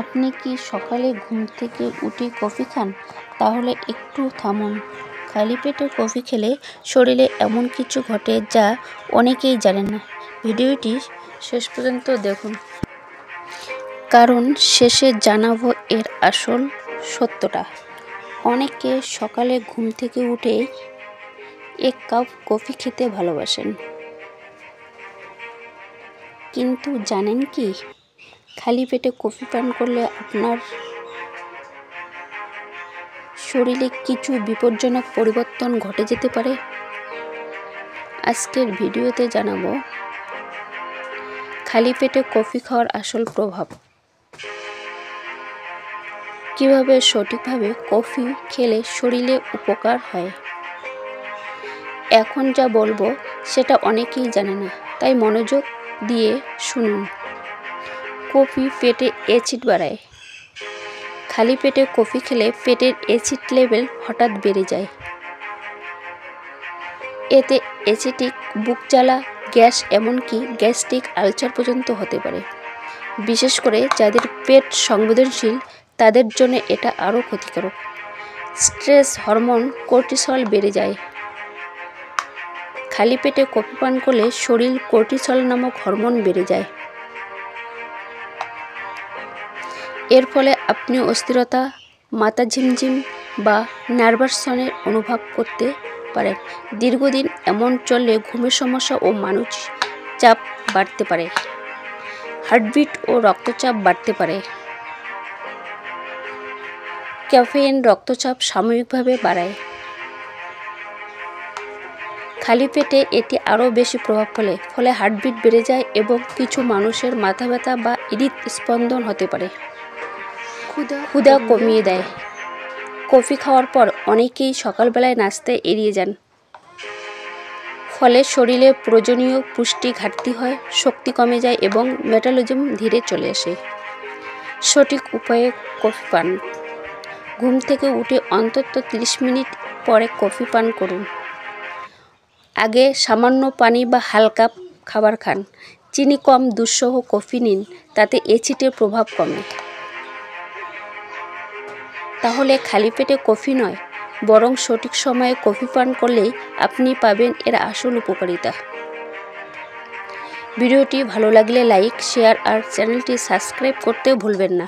আপনি কি সকালে ঘুম থেকে উঠে কফি খান? তাহলে একটু থামুন। খালি পেটে কফি খেলে শরীরে এমন কিছু ঘটে যা অনেকেই জানেন না। ভিডিওটি শেষ পর্যন্ত দেখুন, কারণ শেষে জানাবো এর আসল সত্যটা। অনেকে সকালে ঘুম থেকে উঠে এক কাপ কফি খেতে ভালোবাসেন, কিন্তু জানেন কি, খালি পেটে কফি পান করলে আপনার শরীরে কিছু বিপজ্জনক পরিবর্তন ঘটে যেতে পারে। আজকের ভিডিওতে জানাবো খালি পেটে কফি খাওয়ার আসল প্রভাব, কিভাবে সঠিকভাবে কফি খেলে শরীরে উপকার হয়। এখন যা বলবো সেটা অনেকেই জানে না, তাই মনোযোগ দিয়ে শুনুন। কফি পেটে অ্যাসিড বাড়ায়। খালি পেটে কফি খেলে পেটের অ্যাসিড লেভেল হঠাৎ বেড়ে যায়। এতে অ্যাসিডিক, বুক জ্বালা, গ্যাস, এমনকি গ্যাস্ট্রিক আলসার পর্যন্ত হতে পারে। বিশেষ করে যাদের পেট সংবেদনশীল তাদের জন্য এটা আরও ক্ষতিকারক। স্ট্রেস হরমোন কর্টিসল বেড়ে যায়। খালি পেটে কফি পান করলে শরীর কর্টিসল নামক হরমোন বেড়ে যায়। এর ফলে আপনি অস্থিরতা, মাথা ঝিমঝিম বা নার্ভাসনেস অনুভব করতে পারেন। দীর্ঘদিন এমন চললে ঘুমের সমস্যা ও মানসিক চাপ বাড়তে পারে। হার্টবিট ও রক্তচাপ বাড়তে পারে। ক্যাফেইন রক্তচাপ সাময়িকভাবে বাড়ায়। খালি পেটে এটি আরও বেশি প্রভাব ফেলে, হার্টবিট বেড়ে যায় এবং কিছু মানুষের মাথা ব্যথা বা হৃদস্পন্দন হতে পারে। ক্ষুধা কমিয়ে দেয়। কফি খাওয়ার পর অনেকেই সকালবেলায় নাস্তা এড়িয়ে যান, ফলে শরীরে প্রয়োজনীয় পুষ্টি ঘাটতি হয়, শক্তি কমে যায় এবং মেটাবলিজম ধীরে চলে আসে। সঠিক উপায়ে কফি পান। ঘুম থেকে উঠে অন্তত 30 মিনিট পরে কফি পান করুন। আগে সামান্য পানি বা হালকা খাবার খান। চিনি কম দুধসহ কফি নিন, তাতে অ্যাসিডের প্রভাব কমে। তাহলে খালি পেটে কফি নয়, বরং সঠিক সময়ে কফি পান করলেই আপনি পাবেন এর আসল উপকারিতা। ভিডিওটি ভালো লাগলে লাইক, শেয়ার আর চ্যানেলটি সাবস্ক্রাইব করতে ভুলবেন না।